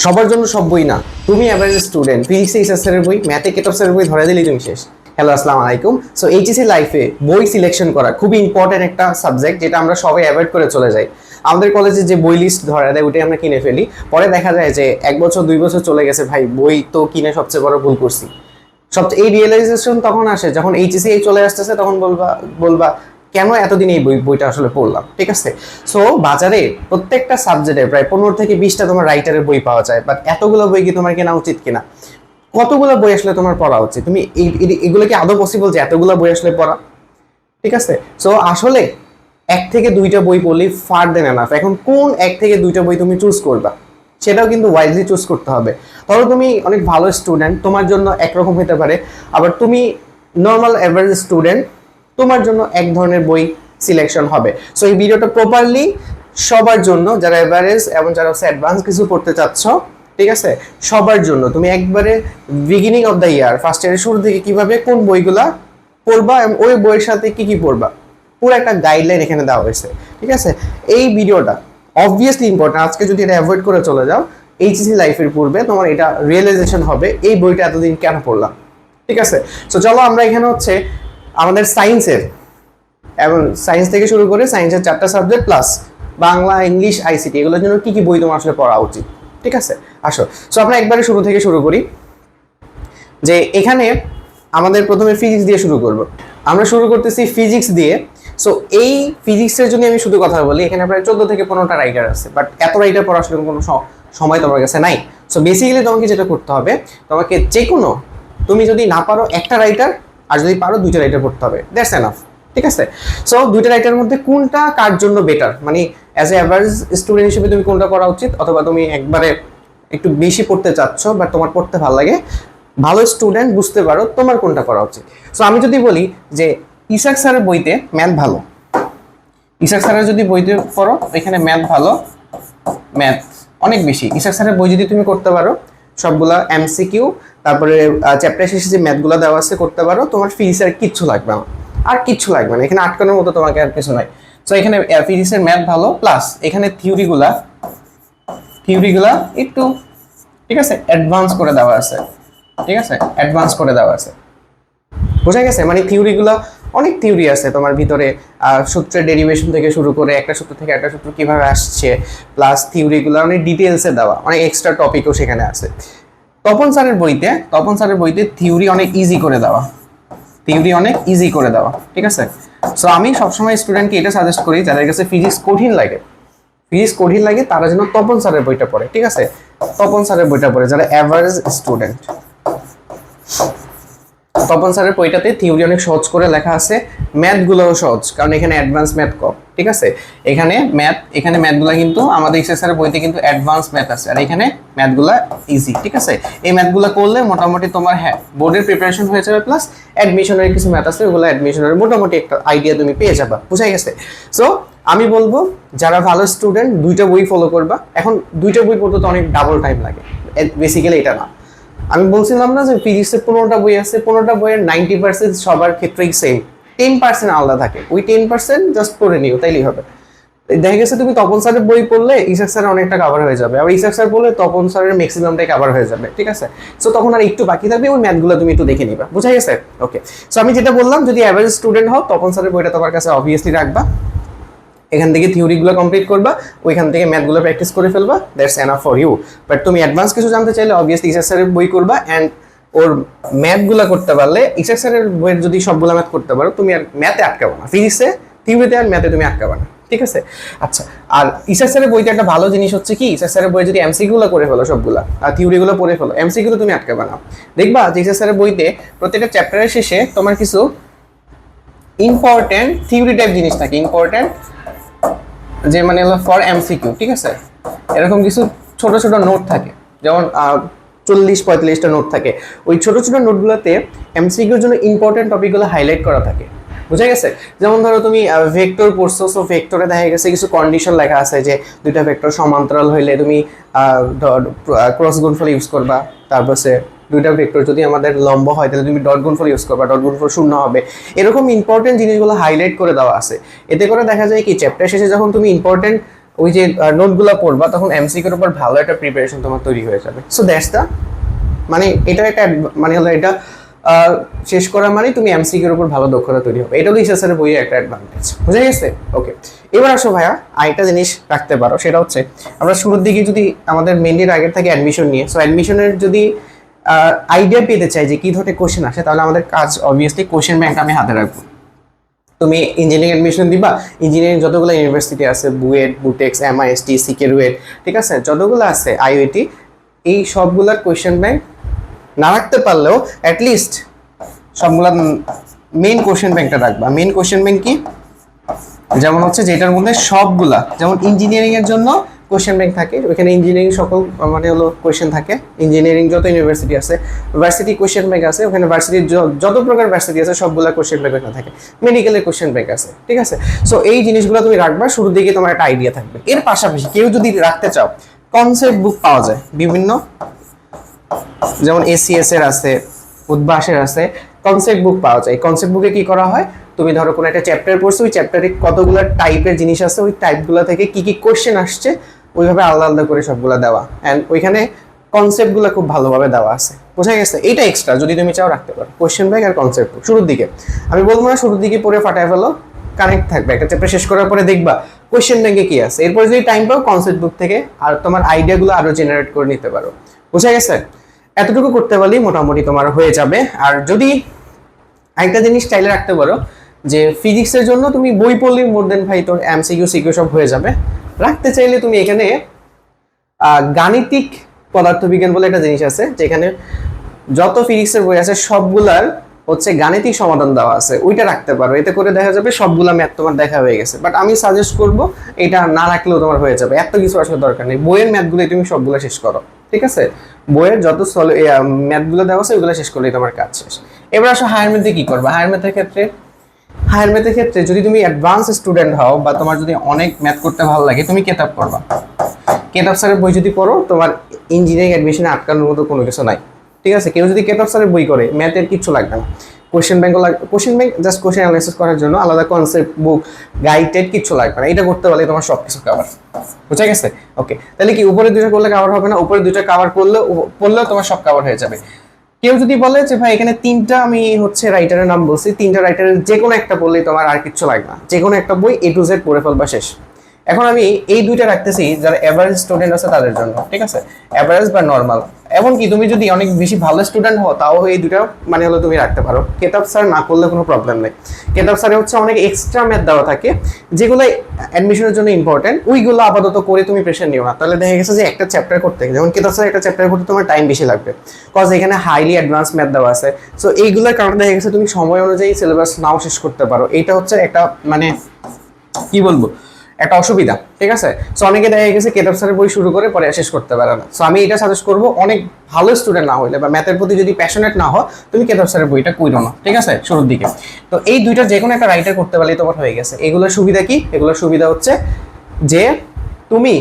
সবার জন্য সব বই না। তুমি এভারেজ স্টুডেন্ট, ফিজিক্সে ইসাস স্যারের বই, ম্যাথে কেটপ স্যারের বই ধরে দিলেই তুমি শেষ। হ্যালো, আসসালামু আলাইকুম। সো এইচএসসি লাইফে বই সিলেকশন করা খুবই ইম্পর্টেন্ট একটা সাবজেক্ট, যেটা আমরা সবাই অ্যাভয়েড করে চলে যাই। আমাদের কলেজে যে বই লিস্ট ধরা দেয় ওটাই আমরা কিনে ফেলি, পরে দেখা যায় যে 1 বছর 2 বছর চলে গেছে, ভাই বই তো কিনে সবচেয়ে বড় ভুল করছি। সবচেয়ে এই রিয়েলাইজেশন তখন আসে যখন এইচএসসি চলে আসতেছে, তখন বলবা কেন এতদিন এই বইটা আসলে পড়লাম। ঠিক আছে, সো বাজারে প্রত্যেকটা সাবজেক্টে প্রায় 15 থেকে 20টা তোমার রাইটারের বই পাওয়া যায়, বাট এতগুলো বই কি তোমার কেনা উচিত কিনা? কতগুলো বই আসলে তোমার পড়া উচিত? তুমি এগুলো কি আদৌ পসিবল যে এতগুলো বই আসলে পড়া? ঠিক আছে, সো আসলে 1 থেকে 2টা বই পড়লেই ফার দেন এনাফ। এখন কোন 1 থেকে 2টা বই তুমি চুজ করবা, সেটাও কিন্তু ওয়াইজলি চুজ করতে হবে। ধরো তুমি অনেক ভালো স্টুডেন্ট, তোমার জন্য একরকম হতে পারে, আবার তুমি নর্মাল এভারেজ স্টুডেন্ট, তোমার জন্য এক ধরনের বই সিলেকশন হবে। সো এই ভিডিওটা প্রপারলি সবার জন্য, যারা এভারেজ এবং যারা অ্যাডভান্স কিছু পড়তে চাচ্ছ, ঠিক আছে, সবার জন্য। তুমি একবারে beginning of the year, first ইয়ারের শুরু থেকে কিভাবে কোন বইগুলা পড়বা এবং ওই বইয়ের সাথে কি কি পড়বা, পুরো একটা গাইডলাইন এখানে দেওয়া হয়েছে। ঠিক আছে, এই ভিডিওটা অবভিয়াসলি ইম্পর্টেন্ট। আজকে যদি এটা অ্যাভয়েড করে চলে যাও, এইচএসসি লাইফের পূর্বে তোমার এটা রিয়েলাইজেশন হবে এই বইটা এতদিন কেন পড়লাম। ঠিক আছে, সো চলো আমরা এখানে হচ্ছে আমাদের সায়েন্সের, এবং সায়েন্স থেকে শুরু করে সায়েন্সের 4টা subject plus Bangla, English, ICT, এগুলোর জন্য কি কি বই তোমার আসলে পড়া উচিত। ঠিক আছে, আসো। সো আমরা একবারে শুরু থেকে শুরু করি, যে এখানে আমাদের প্রথমে ফিজিক্স দিয়ে শুরু করব। আমরা শুরু করতেছি ফিজিক্স দিয়ে। সো এই ফিজিক্সের জন্য আমি শুধু কথা বলি, এখানে প্রায় 14 থেকে 15টা রাইটার আছে, বাট এত রাইটার পড়ার আসলে কোনো সময় তোমার কাছে নাই। সো বেসিক্যালি তোমাকে যেটা করতে হবে, তোমাকে যে কোনো, তুমি যদি না পারো একটা রাইটার, আর যদি পারো 2টা রাইটার পড়তে হবে, দ্যাটস এনাফ। ঠিক আছে, সো 2টা রাইটারের মধ্যে কোনটা কার জন্য বেটার, মানে অ্যাজ এ অ্যাভারেজ স্টুডেন্ট হিসেবে তুমি কোনটা করা উচিত, অথবা তুমি একবারে একটু বেশি পড়তে চাচ্ছ বা তোমার পড়তে ভালো লাগে, ভালো স্টুডেন্ট বুঝতে পারো তোমার কোনটা করা উচিত। সো আমি যদি বলি যে ইসাক স্যারের বইতে ম্যাথ ভালো, ইসাক স্যারের যদি বইতে পড়ো এখানে ম্যাথ ভালো, ম্যাথ অনেক বেশি। ইসাক স্যারের বই যদি তুমি করতে পারো সবগুলা এমসিকিউ, তারপরে চ্যাপ্টার শেষে যে ম্যাথগুলো দেওয়া আছে করতে পারো, তোমার ফিজিক্সের কিচ্ছু লাগবে না, আর কিচ্ছু লাগবে না, এখানে আটকানোর মতো তোমাকে আর কিছু নাই। সো এখানে ফিজিক্সের ম্যাথ ভালো, প্লাস এখানে থিওরিগুলা একটু, ঠিক আছে, অ্যাডভান্স করে দেওয়া আছে। ঠিক আছে, অ্যাডভান্স করে দেওয়া আছে, বোঝা গেছে? মানে থিওরিগুলো, অনেক থিওরি আছে তোমার ভিতরে, সূত্রের ডেরিভেশন থেকে শুরু করে একটা সূত্র থেকে একটা সূত্র কিভাবে আসছে, প্লাস থিওরিগুলো অনেক ডিটেলসে দেওয়া, অনেক এক্সট্রা টপিকও সেখানে আছে। তপন স্যারের বইতে থিওরি অনেক ইজি করে দেওয়া, ঠিক আছে। সো আমি সবসময় স্টুডেন্টকে এটা সাজেস্ট করি, যাদের কাছে ফিজিক্স কঠিন লাগে তারা যেন তপন স্যারের বইটা পড়ে। ঠিক আছে, তপন স্যারের বইটা পড়ে যারা অ্যাভারেজ স্টুডেন্ট। তপন স্যারের বইটাতে থিওরি অনেক সহজ করে লেখা আছে, ম্যাথগুলোও সহজ, কারণ এখানে অ্যাডভান্স ম্যাথ কম। ঠিক আছে, এখানে ম্যাথগুলো কিন্তু আমাদের ইসে স্যারের বইতে কিন্তু অ্যাডভান্স ম্যাথ আছে, আর এখানে ম্যাথগুলো ইজি। ঠিক আছে, এই ম্যাথগুলো করলে মোটামুটি তোমার বোর্ডের প্রিপারেশন হয়ে যাবে, প্লাস অ্যাডমিশনের কিছু ম্যাথ আছে, ওগুলো অ্যাডমিশনের মোটামুটি একটা আইডিয়া তুমি পেয়ে যাবা। বুঝাই গেছে? সো আমি বলবো যারা ভালো স্টুডেন্ট 2টা বই ফলো করবা। এখন 2টা বই পড়তে তো অনেক ডাবল টাইম লাগে, বেসিক্যালি এটা না। আমি বলছিলাম না যে ফিজিক্সের 15টা বই আছে, 15টা বইয়ের 90% সবার ক্ষেত্রেই সেম, 10% আলাদা থাকে, ওই 10% জাস্ট পড়ে নিও, তাইলেই হবে। দেখা গেছে তুমি তপন স্যারের বই পড়লে ইসাক স্যারের অনেকটা কাভার হয়ে যাবে, আবার ইসাক স্যার পড়লে তপন স্যারের ম্যাক্সিমামটাই কাভার হয়ে যাবে। ঠিক আছে, সো তখন আর একটু বাকি থাকবে, ওই ম্যাথগুলো তুমি একটু দেখে নিবা। বুঝা গেছে? ওকে, সো আমি যেটা বললাম, যদি অ্যাভারেজ স্টুডেন্ট হও, তপন স্যারের বইটা তোমার কাছে অবভিয়াসলি রাখবা, এখান থেকে থিওরিগুলো কমপ্লিট করবা, ওইখান থেকে ম্যাথগুলো প্র্যাকটিস করে ফেলবা, that's enough for you. But তুমি অ্যাডভান্স কিছু জানতে চাইলে অবভিয়াসলি ইসাক স্যারের বই করবা, অ্যান্ড ওর ম্যাথগুলো করতে পারলে, ইসাক স্যারের বইয়ের যদি সবগুলো ম্যাথ করতে পারো, তুমি আর ম্যাথে আটকাবো না, ফিজিক্সে, থিওরিতে আর ম্যাথে তুমি আটকাবো না। ঠিক আছে, আচ্ছা। আর ইসাক স্যারের বইতে একটা ভালো জিনিস হচ্ছে কি, ইসাক স্যারের বইয়ে যদি এমসিকিউগুলো করে ফেলো সবগুলা, আর থিওরিগুলো পড়ে ফেলো, এমসিকিউ তুমি আটকাবে না। দেখবা যে ইসাক স্যারের বইতে প্রত্যেকটা চ্যাপ্টারের শেষে তোমার কিছু ইম্পর্টেন্ট থিওরি টাইপ জিনিস থাকে, ইম্পর্টেন্ট যে মানে হলো ফর এমসিকিউ। ঠিক আছে, এরকম কিছু ছোট ছোট নোট থাকে, যেমন 40-45টা নোট থাকে। ওই ছোট ছোট নোটগুলোতে এমসিকিউর জন্য ইম্পর্টেন্ট টপিকগুলো হাইলাইট করা থাকে। বুঝা গেছে? যেমন ধরো তুমি ভেক্টর পড়ছো, সো ভেক্টরে দেখা গেছে কিছু কন্ডিশন লেখা আছে, যে 2টা ভেক্টর সমান্তরাল হইলে তুমি ক্রস গুণফল ইউজ করবা, তারপরে 2টা ভেক্টর যদি আমাদের লম্ব হয় তাহলে তুমি ডট গুণফল ইউজ করবা, ডট গুণফল 0 হবে। এরকম ইম্পর্টেন্ট জিনিসগুলো হাইলাইট করে দেওয়া আছে। এতে করে দেখা যায় কি, চ্যাপ্টার শেষে যখন তুমি ইম্পর্টেন্ট ওই যে নোটগুলো পড়বা তখন এমসিকিউর উপর ভালো একটা প্রিপারেশন তোমার তৈরি হয়ে যাবে। সো দ্যাটস দ্য মানে এটা একটা মানে হলো এটা শেষ করা মানে তুমি এমসিকিউর উপর ভালো দক্ষতা তৈরি হবে। এটা হলো এসএসসি বইয়ের একটা অ্যাডভান্টেজ, বুঝে গেছে? ওকে, এবার আসো ভাইয়া আরেকটা জিনিস রাখতে পারো, সেটা হচ্ছে আমরা শুরুর দিকে যদি আমাদের মেনলির আগের থেকে অ্যাডমিশন নিয়ে, সো অ্যাডমিশনের যদি আইডিয়া পেতে চাই যে কি ধরনের কোশ্চেন আসে, তাহলে আমাদের কাজ অবভিয়াসলি কোশ্চেন ব্যাংক আমি হাতে রাখবো। তুমি ইঞ্জিনিয়ারিং অ্যাডমিশন দিবা, ইঞ্জিনিয়ারিং যতগুলো ইউনিভার্সিটি আছে, বুয়েট, বুটেক্স, এমআইএসটি, সিকেরুয়েট, ঠিক আছে, যতগুলো আছে, আইওইটি, এই সবগুলোর কোশ্চেন ব্যাংক না রাখতে পারলেও অ্যাটলিস্ট সবগুলা মেইন কোশ্চেন ব্যাংকটা রাখবা। মেইন কোশ্চেন ব্যাংক কি? যেমন হচ্ছে যেটার মধ্যে সবগুলা, যেমন ইঞ্জিনিয়ারিং এর জন্য কোশ্চেন ব্যাংক থাকে, ওইখানে ইঞ্জিনিয়ারিং সকল মানে হলো কোশ্চেন থাকে, ইঞ্জিনিয়ারিং যত ইউনিভার্সিটি আছে, ভার্সিটি কোশ্চেন ব্যাংক আছে, ওখানে ভার্সিটির যত প্রকার ভার্সিটি আছে সবগুলা কোশ্চেন ব্যাংক ওখানে থাকে, মেডিকেলের কোশ্চেন ব্যাংক আছে, ঠিক আছে। সো এই জিনিসগুলো তুমি রাখবা, শুরুর দিকে তোমার একটা আইডিয়া থাকবে। এর পাশাপাশি কেউ যদি রাখতে চাও, কনসেপ্ট বুক পাওয়া যায় বিভিন্ন, যেমন এসিএস এর আছে, উদ্ভাসের আছে, কনসেপ্ট বুক পাওয়া যায়। কনসেপ্ট বুকে কি করা হয়, তুমি ধরো কোনো একটা চ্যাপ্টার পড়ছো, ওই চ্যাপ্টারে কতগুলো টাইপের জিনিস আছে, ওই টাইপগুলো থেকে কি কি কোশ্চেন আসছে ওইভাবে আলাদা আলাদা করে সবগুলো দেওয়া, অ্যান্ড ওইখানে কনসেপ্টগুলো খুব ভালোভাবে দেওয়া আছে, বোঝা গেছে? এইটা এক্সট্রা যদি তুমি চাও রাখতে পারো, কোশ্চেন ব্যাংক আর কনসেপ্ট বুক শুরুর দিকে। আমি বলবো না শুরুর দিকে পড়ে ফাটায় ফেলো, কানেক্ট থাকবে, একটা চ্যাপ্টার শেষ করার পরে দেখবা কোশ্চেন ব্যাংকে কি আছে, এরপরে যদি টাইম পাও কনসেপ্ট বুক থেকে আর তোমার আইডিয়াগুলো আরো জেনারেট করে নিতে পারো, বোঝা গেছে? এতটুকু করতে পারলেই মোটামুটি তোমার হয়ে যাবে। আর যদি একটা জিনিস চাইলে রাখতে পারো যে ফিজিক্সের জন্য তুমি বই পড়লেই মোর দেন ভাই তোর এমসিকিউ সিকিউ সব হয়ে যাবে, রাখতে চাইলে তুমি এখানে গাণিতিক পদার্থবিজ্ঞান বলে একটা জিনিস আছে, যেখানে যত ফিজিক্সের বই আছে সবগুলার হচ্ছে গাণিতিক সমাধান দেওয়া আছে, ওইটা রাখতে পারো। এতে করে দেখা যাবে সবগুলা ম্যাথ তোমার দেখা হয়ে গেছে। বাট আমি সাজেস্ট করব এটা না রাখলেও তোমার হয়ে যাবে, এত কিছু আসলে দরকার নেই। বইয়ের ম্যাথগুলো তুমি সবগুলো শেষ করো, ঠিক আছে? বইয়ের যত ম্যাথগুলো দেওয়া আছে ওইগুলো শেষ করলেই তোমার কাজ শেষ। এবার আসো হায়ার ম্যাথে কি করবা। হায়ার ম্যাথের ক্ষেত্রে যদি তুমি অ্যাডভান্স স্টুডেন্ট হও বা তোমার যদি অনেক ম্যাথ করতে ভালো লাগে, তুমি কেতাব পড়বা। কেতাব স্যারের বই যদি পড়ো, তোমার ইঞ্জিনিয়ারিং অ্যাডমিশনে আটকানোর মতো কোনো কিছু নাই, ঠিক আছে? কেউ যদি কেতাব স্যারের বই করে, ম্যাথের কিচ্ছু লাগবে না। Question bank just question analysis করার জন্য, আলাদা কনসেপ্ট বুক গাইডেড কিচ্ছু লাগবে না। এটা করতে পারলে তোমার সবকিছু কভার, বুঝা গেছে? ওকে, তাহলে কি উপরে দুইটা করলে কভার হবে না? উপরে দুইটা কভার পড়লেও তোমার সব কভার হয়ে যাবে। কেউ যদি বলে যে ভাই এখানে তিনটা আমি হচ্ছে রাইটারের নাম বলছি, তিনটা রাইটারের যে কোনো একটা বললেই তোমার আর কিচ্ছু লাগবে না, যে কোনো একটা বই A to Z পড়ে ফেলবা, শেষ। এখন আমি এই দুইটা রাখতেছি যারা এভারেজ স্টুডেন্ট আছে তাদের জন্য, ঠিক আছে? এভারেজ বা নর্মাল, এমনকি তুমি যদি অনেক বেশি ভালো স্টুডেন্ট হও তাও এই দুইটা মানে হলো তুমি রাখতে পারো। কেতাব স্যার না করলে কোনো প্রবলেম নেই। কেতাব স্যারে হচ্ছে অনেক এক্সট্রা ম্যাথ দেওয়া থাকে যেগুলো অ্যাডমিশনের জন্য ইম্পর্টেন্ট, ওইগুলো আপাতত করে তুমি প্রেশার নিও না। তাহলে দেখা গেছে যে একটা চ্যাপ্টার করতে, যেমন কেতাব স্যার একটা চ্যাপ্টার করতে তোমার টাইম বেশি লাগবে, কজ এখানে হাইলি অ্যাডভান্স ম্যাথ দেওয়া আছে। সো এইগুলোর কারণে দেখা গেছে তুমি সময় অনুযায়ী সিলেবাস নাও শেষ করতে পারো। এইটা হচ্ছে একটা মানে কি বলবো, একটা অসুবিধা, ঠিক আছে? সো অনেকে দেখা গেছে কেতাব স্যারের বই শুরু করে পরে শেষ করতে পারে না। সো আমি এটা সাজেস্ট করবো, অনেক ভালো স্টুডেন্ট না হইলে বা ম্যাথের প্রতি যদি প্যাশনেট না হয়, তুমি কেতাব স্যারের বইটা কইরো না, ঠিক আছে, শুরুর দিকে। তো এই দুইটা যে কোনো একটা রাইটার করতে পারলেই তোমার হয়ে গেছে। এগুলোর সুবিধা কি? এগুলোর সুবিধা হচ্ছে যে তুমি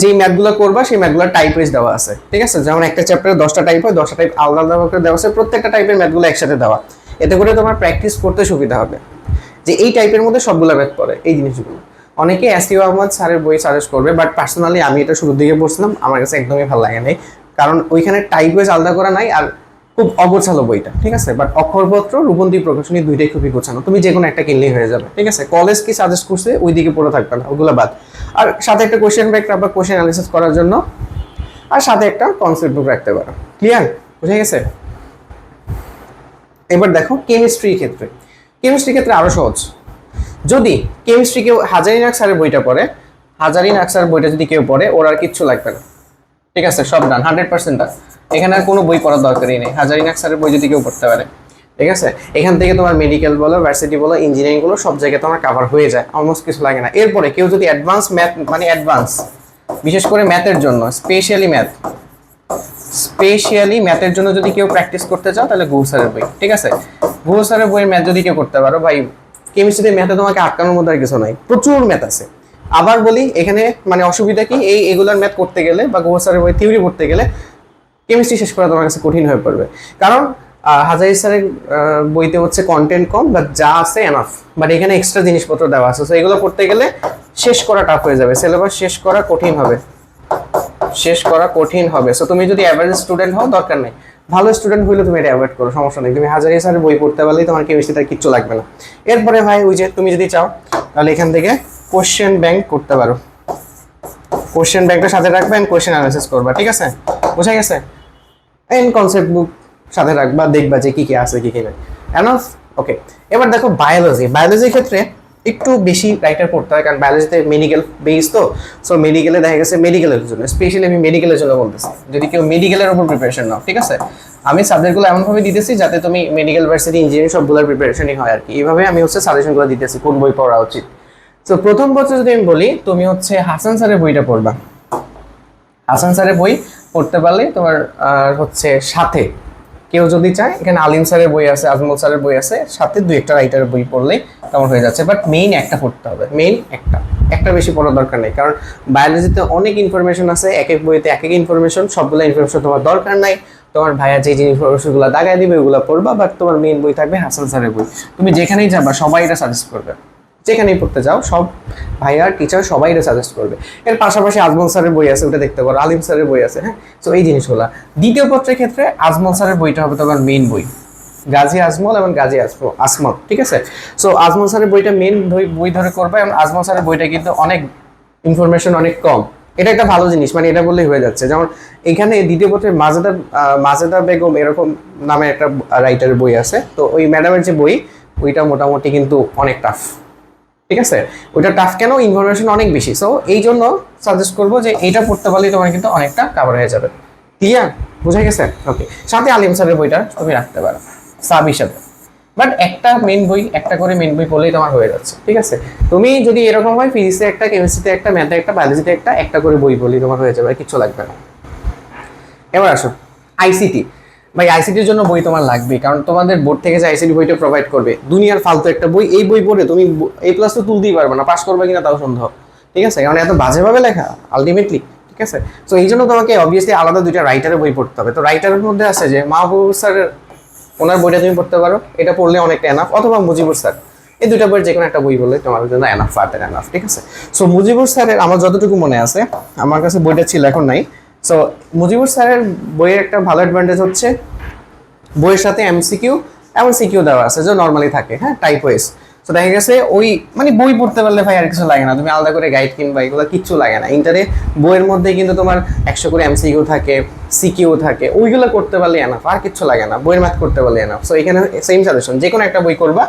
যেই ম্যাথগুলো করবা সেই ম্যাথগুলোর টাইপ ওয়াইজ দেওয়া আছে, ঠিক আছে? যেমন একটা চ্যাপ্টারে 10টা টাইপ হয়, 10টা টাইপ আলাদা আলাদা করে দেওয়া আছে, প্রত্যেকটা টাইপের ম্যাথগুলো একসাথে দেওয়া। এতে করে তোমার প্র্যাকটিস করতে সুবিধা হবে যে এই টাইপের মধ্যে সবগুলো ম্যাথ পড়ে, এই জিনিসগুলো। অনেকে এসইউ আহমদ স্যারের বই সাজেস্ট করবে, বাট পার্সোনালি আমি এটা শুরুর দিকে পড়ছিলাম, আমার কাছে একদমই ভালো লাগে নাই, কারণ ওইখানে টাইপ ওয়াইজ আলাদা করা নাই আর খুব অগোছালো বইটা, ঠিক আছে? বাট অক্ষরপত্র, রূপন্তী প্রকাশনী দুইটাই খুবই গোছানো, তুমি যে কোনো একটা কিনলেই হয়ে যাবে, ঠিক আছে? কলেজ কি সাজেস্ট করছে ওই দিকে পড়ে থাকবে না, ওগুলো বাদ। আর সাথে একটা কোশ্চেন ব্যাংক বা কোশ্চেন অ্যানালিসিস করার জন্য, আর সাথে একটা কনসেপ্ট বুক রাখতে পারো। ক্লিয়ার? বুঝে গেছে? এবার দেখো কেমিস্ট্রির ক্ষেত্রে আরো সহজ। যদি কেমিস্ট্রি কেউ হাজারিন আখসারের বইটা পড়ে, হাজারিন আখসার বইটা যদি কেউ পড়ে, ওর আর কিচ্ছু লাগবে না, ঠিক আছে? সব ডান, 100% ডান। এখানে আর কোনো বই পড়ার দরকারই নেই। হাজারিন আখসারের বই যদি কেউ পড়তে পারে, ঠিক আছে? এখান থেকে তোমার মেডিকেল বলো, ভার্সিটি বলো, ইঞ্জিনিয়ারিং বলো, সব জায়গায় তোমার কাভার হয়ে যায়, অলমোস্ট কিছু লাগে না। এরপরে কেউ যদি অ্যাডভান্স ম্যাথ, মানে অ্যাডভান্স বিশেষ করে ম্যাথের জন্য, স্পেশালি ম্যাথের জন্য যদি কেউ প্র্যাকটিস করতে চাও, তাহলে গুহ স্যারের বই, ঠিক আছে? গুহ স্যারের বইয়ের ম্যাথ যদি কেউ করতে পারো, ভাই কেমিস্ট্রিতে ম্যাথে তোমাকে আটকানোর মধ্যে আর কিছু নাই, প্রচুর ম্যাথ আছে। আবার বলি এখানে মানে অসুবিধা কি, এগুলার ম্যাথ করতে গেলে বা গুহ স্যারের বই থিওরি পড়তে গেলে কেমিস্ট্রি শেষ করা তোমার কাছে কঠিন হয়ে পড়বে, কারণ হাজারি স্যারের বইতে হচ্ছে কন্টেন্ট কম, বা যা আছে এনাফ, বাট এখানে এক্সট্রা জিনিসপত্র দেওয়া আছে। সো এগুলো করতে গেলে শেষ করা টাফ হয়ে যাবে, সিলেবাস শেষ করা কঠিন হবে, শেষ করা কঠিন হবে। সো তুমি যদি অ্যাভারেজ স্টুডেন্ট হও দরকার নেই, ভালো স্টুডেন্ট হইলে তুমি এটা অ্যাভয়েড করো, সমস্যা নেই। তুমি হাজারি স্যারের বই পড়তে পারলেই তোমার কেমিস্ট্রিটা কিচ্ছু লাগবে না। এরপরে ভাই ওই যে তুমি যদি চাও তাহলে এখান থেকে কোশ্চেন ব্যাংক করতে পারো, কোশ্চেন ব্যাংকটা সাথে রাখবে এন্ড কোশ্চেন অ্যানালাইসিস করবা, ঠিক আছে? বোঝা গেছে? এন্ড কনসেপ্ট বুক সাথে রাখবা, দেখবা যে কি কি আছে কি কি নাই। এনাফ? ওকে। এবার দেখো বায়োলজি, বায়োলজির ক্ষেত্রে একটু বেশি রাইটার পড়তে হয়, কারণ বায়োলজিতে মেডিকেল বেস তো। সো মেডিকেলে দেখা গেছে মেডিকেলের জন্য স্পেশালি আমি মেডিকেলের জন্য বলতেছি, যদি কেউ মেডিকেলের উপর প্রিপারেশন নাও, ঠিক আছে? আমি সাবজেক্টগুলো এমনভাবে দিতেছি যাতে তুমি মেডিকেল ভার্সিটি ইঞ্জিনিয়ারিং সবগুলোর প্রিপারেশনই হয় আর কি। এইভাবে আমি হচ্ছে সাজেশনগুলো দিতেছি কোন বই পড়া উচিত। তো প্রথম বছর যদি আমি বলি, তুমি হচ্ছে হাসান স্যারের বইটা পড়বা। হাসান স্যারের বই পড়তে পারলে তোমার হচ্ছে সাথে কেউ যদি চায় এখানে আলিম স্যারের বই আছে, আজমল স্যারের বই আছে, সাথে দুই একটা রাইটারের বই পড়লেই তোমার হয়ে যাচ্ছে। বাট মেইন একটা পড়তে হবে, মেইন একটা বেশি পড়ার দরকার নেই, কারণ বায়োলজিতে অনেক ইনফরমেশন আছে, এক এক বইতে এক এক ইনফরমেশন, সবগুলো ইনফরমেশন তোমার দরকার নাই। তোমার ভাইয়া যে যে ইনফরমেশনগুলো দাগায় দিবে ওগুলো পড়বা, বাট তোমার মেইন বই থাকবে হাসান স্যারের বই। তুমি যেখানেই যাবা সবাই এটা সাজেস্ট করবে, যেখানেই পড়তে যাও সব ভাইয়ার টিচার সবাই এটা সাজেস্ট করবে। এর পাশাপাশি আজমল স্যারের বই আছে, ওটা দেখতে পারো, আলিম স্যারের বই আছে, হ্যাঁ। তো এই জিনিসগুলো দ্বিতীয় পত্রের ক্ষেত্রে আজমল স্যারের বইটা হবে তোমার মেইন বই, গাজী আজমল এবং গাজী আসমত, ঠিক আছে? সো আজমল স্যারের বইটা মেইন বই ধরে করবে, এবং আজমল স্যারের বইটা কিন্তু অনেক ইনফরমেশন অনেক কম, এটা একটা ভালো জিনিস, মানে এটা বললেই হয়ে যাচ্ছে। যেমন এখানে দ্বিতীয় পত্রে মাজেদা বেগম এরকম নামে একটা রাইটারের বই আছে, তো ওই ম্যাডামের যে বই ওইটা মোটামুটি কিন্তু অনেক টাফ, ঠিক আছে? ওইটা টাফ কেন? ইনফরমেশন অনেক বেশি। সো এই জন্য সাজেস্ট করবো যে এইটা পড়তে পারলেই তোমার কিন্তু অনেকটা কাভার হয়ে যাবে। ক্লিয়ার? বুঝা গেছে? ওকে। সাথে আলিম স্যারের বইটা তুমি রাখতে পারো সাবির সাথে, বাট একটা মেন বই, একটা করে মেন বই পড়লেই তোমার হয়ে যাচ্ছে, ঠিক আছে? তুমি যদি এরকম হয় ফিজিক্সে একটা, কেমিস্ট্রিতে একটা, ম্যাথে একটা, বায়োলজিতে একটা করে বই পড়লেই তোমার হয়ে যাবে, কিচ্ছু লাগবে না। এবার আসো আইসিটি। ভাই আইসিটির জন্য বই তোমার লাগবে, কারণ তোমাদের বোর্ড থেকে যে আইসিটি বইটা প্রোভাইড করবে দুনিয়ার ফালতু একটা বই, এই বই পড়ে তুমি A+ তো তুলতেই পারবে না, পাস করবে কিনা তাও সন্দেহ, ঠিক আছে? কারণ এত বাজেভাবে লেখা আলটিমেটলি, ঠিক আছে? তো এই জন্য তোমাকে অবভিয়াসলি আলাদা দুইটা রাইটারের বই পড়তে হবে। তো রাইটারের মধ্যে আছে যে মাহবুব স্যারের, ওনার বইটা তুমি পড়তে পারো, এটা পড়লে অনেকটা এনাফ, অথবা মুজিবুর স্যার, এই দুইটা বইয়ের যে কোনো একটা বই বললে তোমার জন্য এনাফ, ফার্দার এনাফ, ঠিক আছে? সো মুজিবুর স্যারের আমার যতটুকু মনে আছে, আমার কাছে বইটা ছিল, এখন নাই। সো মুজিবুর স্যারের বইয়ের একটা ভালো অ্যাডভান্টেজ হচ্ছে বইয়ের সাথে এমসিকিউ এবং সিকিউ দেওয়া আছে, যে নর্মালি থাকে, হ্যাঁ, টাইপ ওয়াইজ। তো দেখা গেছে ওই মানে বই পড়তে পারলে ভাই আর কিছু লাগে না, তুমি আলাদা করে গাইড কিনবা, এগুলো কিচ্ছু লাগে না। ইন্টারে বইয়ের মধ্যে কিন্তু তোমার 100 করে এমসিকিউ থাকে, সিকিউ থাকে, ওইগুলো করতে পারলে এনাফ, আর কিচ্ছু লাগে না, বইয়ের ম্যাথ করতে পারলে এনাফ। সো এখানে সেম সাজেশন, যে কোনো একটা বই করবা।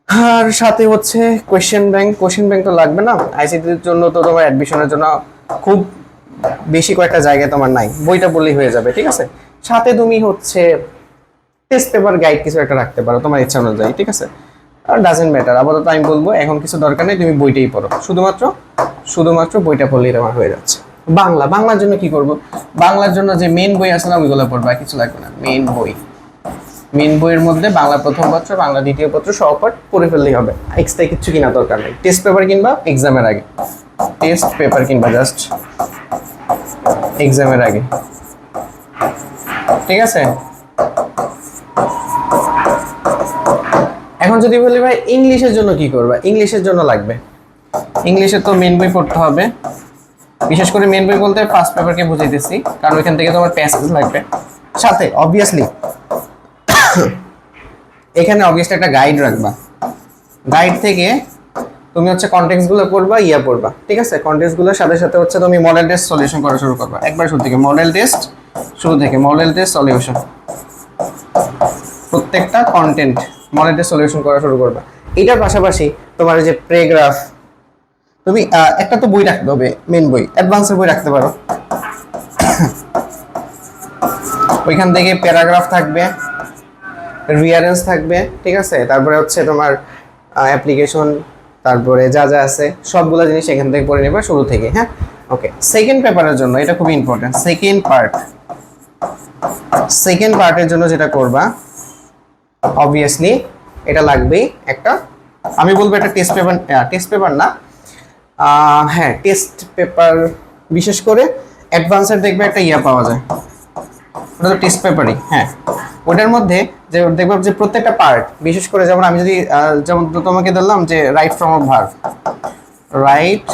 আর সাথে হচ্ছে কোয়েশ্চেন ব্যাংক তো লাগবে না, আইসিটির জন্য তো তোমার অ্যাডমিশনের জন্য খুব বেশি কয়েকটা জায়গায় তোমার নাই, বইটা বললেই হয়ে যাবে, ঠিক আছে? সাথে তুমি হচ্ছে টেস্ট পেপার গাইড কিছু একটা রাখতে পারো তোমার ইচ্ছা অনুযায়ী, ঠিক আছে? আর ডাজেন্ট ম্যাটার, আপাতত আমি বলবো এখন কিছু দরকার নেই, তুমি বইটাই পড়ো, শুধুমাত্র বইটা পড়লেই তোমার হয়ে যাচ্ছে। বাংলার জন্য কি করব? বাংলার জন্য যে মেন বই আছে না ওইগুলো পড়বা, কিছু লাগবে না। মেন বইয়ের মধ্যে বাংলা প্রথম পত্র, বাংলা দ্বিতীয় পত্র সহপাঠ পড়ে ফেললেই হবে, এক্সট্রা কিছু কিনা দরকার নেই। টেস্ট পেপার কিনবা এক্সামের আগে, জাস্ট এক্সামের আগে, ঠিক আছে? এখন যদি বলি ভাই ইংলিশের জন্য কি করবা, ইংলিশের জন্য লাগবে, ইংলিশের তো মেন বই পড়তে হবে। বিশেষ করে মেন বই বলতে ফার্স্ট পেপারকে বুঝাইতেছি, কারণ ওইখান থেকে তোমার প্যাসেজ লাগবে, সাথে অবভিয়াসলি এখানে অবভিয়াসলি একটা গাইড রাখবা। গাইড থেকে তুমি হচ্ছে কন্টেক্সটগুলো পড়বা, পড়বা, ঠিক আছে? কন্টেক্সটগুলোর সাথে সাথে হচ্ছে তুমি মডেল টেস্ট সলিউশন করা শুরু করবা, একবার শুরু থেকে মডেল টেস্ট সলিউশন, প্রত্যেকটা কন্টেন্ট মডেল টেস্ট সলিউশন করা শুরু করবা। এটার পাশাপাশি তোমার যে প্যারাগ্রাফ, তুমি একটা তো বই রাখতে হবে, মেন বই, অ্যাডভান্সের বই রাখতে পারো, ওইখান থেকে প্যারাগ্রাফ থাকবে, রিয়ারেন্স থাকবে, ঠিক আছে? তারপরে হচ্ছে তোমার অ্যাপ্লিকেশন, তারপরে যা যা আছে সবগুলো জিনিস এখান থেকে পড়ে নেবে শুরু থেকে, হ্যাঁ। ওকে, সেকেন্ড পেপারের জন্য এটা খুব ইম্পর্টেন্ট। সেকেন্ড পার্টের জন্য যেটা করবা, অবভিয়াসলি এটা লাগবেই একটা, আমি বলবো এটা টেস্ট পেপার না, হ্যাঁ টেস্ট পেপার, বিশেষ করে অ্যাডভান্সের দেখবে একটা পাওয়া যায়, ওটা তো টেস্ট পেপারই, হ্যাঁ। ওটার মধ্যে যে দেখবে যে প্রত্যেকটা পার্ট, বিশেষ করে যেমন আমি যদি যেমন তোমাকে ধরলাম যে right form of right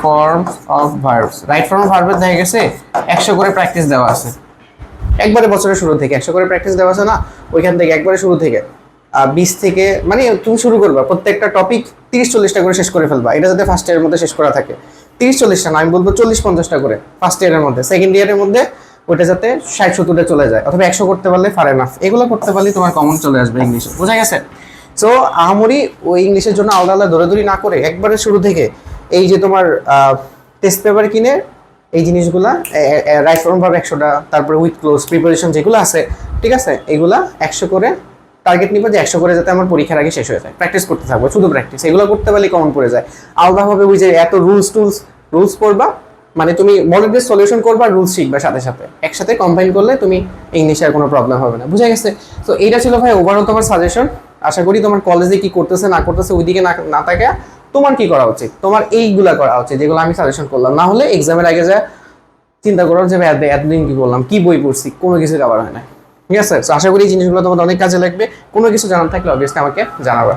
form of verbs. Right form of ভার্বের দেখা গেছে 100 করে প্র্যাকটিস দেওয়া আছে, একবারে বছরের শুরু থেকে 100 করে প্র্যাকটিস দেওয়া আছে না, ওইখান থেকে একবারে শুরু থেকে 20 থেকে মানে তুমি শুরু করবা, প্রত্যেকটা টপিক 30-40টা করে শেষ করে ফেলবা, এটা যাতে ফার্স্ট ইয়ারের মধ্যে শেষ করা থাকে। 30-40টা না, আমি বলবো 40-50টা করে ফার্স্ট ইয়ারের মধ্যে, সেকেন্ড ইয়ারের মধ্যে ওইটা যাতে 60-70-এ চলে যায়, অথবা 100 করতে পারলে ফার এনাফ। এগুলো করতে পারলে তোমার কমন চলে আসবে ইংলিশে, বোঝা গেছে? সো আহামরি ওই ইংলিশের জন্য আলাদা আলাদা দৌড়াদৌড়ি না করে একবারে শুরু থেকে এই যে তোমার টেস্ট পেপার কিনে এই জিনিসগুলা রাইট ফর্ম ভার্ব 100টা, তারপরে উইথ ক্লোজ প্রিপারেশন যেগুলো আছে, ঠিক আছে, এগুলা 100 করে টার্গেট নিবা, যে 100 করে যাতে আমার পরীক্ষার আগে শেষ হয়ে যায়। প্র্যাকটিস করতে থাকবো, শুধু প্র্যাকটিস, এগুলো করতে পারলে কমন পড়ে যায়। আলাদাভাবে ওই যে এত রুলস পড়বা, মানে তুমি মডেল টেস্ট সলিউশন করবা, রুলস শিখবা সাথে সাথে, একসাথে কম্বাইন করলে তুমি ইংলিশে আর কোনো প্রবলেম হবে না, বুঝা গেছে? তো এইটা ছিল ভাই ওভারঅল তোমার সাজেশন। আশা করি তোমার কলেজে কি করতেছে না করতেছে ওইদিকে না থাকে, তোমার কি করা উচিত, তোমার এইগুলা করা উচিত যেগুলো আমি সাজেশন করলাম। না হলে এক্সামের আগে যা চিন্তা করো যে এতদিন কি করলাম, কি বই পড়ছি, কোনো কিছু কভার হয় না, ঠিক আছে? তো আশা করি এই জিনিসগুলো তোমাদের অনেক কাজে লাগবে। কোনো কিছু জানার থাকলে অবভিয়াসলি আমাকে জানাবা।